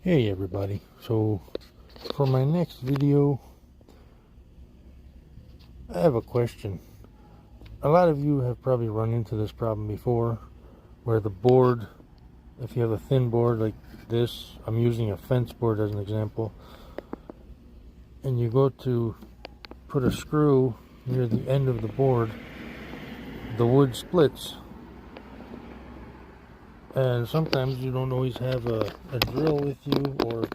Hey everybody, so for my next video I have a question. A lot of you have probably run into this problem before, where the board, if you have a thin board like this, I'm using a fence board as an example, and you go to put a screw near the end of the board, the wood splits, and sometimes you don't always have a drill with you, or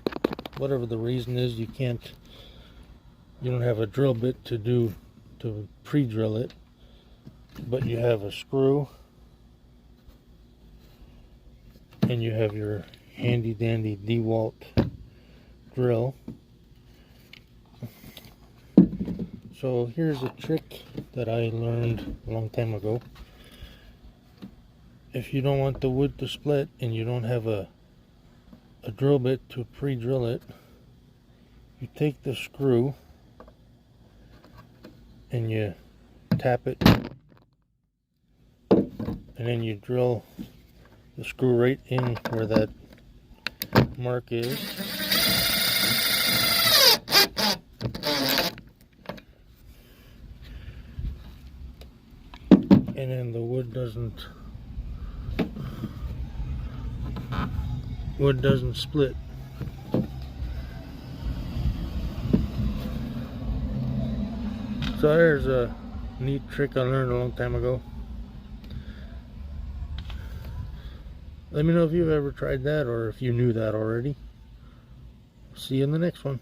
whatever the reason is, you don't have a drill bit to pre-drill it, but you have a screw and you have your handy dandy DeWalt drill. So here's a trick that I learned a long time ago. If you don't want the wood to split and you don't have a drill bit to pre-drill it, you take the screw and you tap it, and then you drill the screw right in where that mark is. And then the wood doesn't split. So there's a neat trick I learned a long time ago. Let me know if you've ever tried that or if you knew that already. See you in the next one.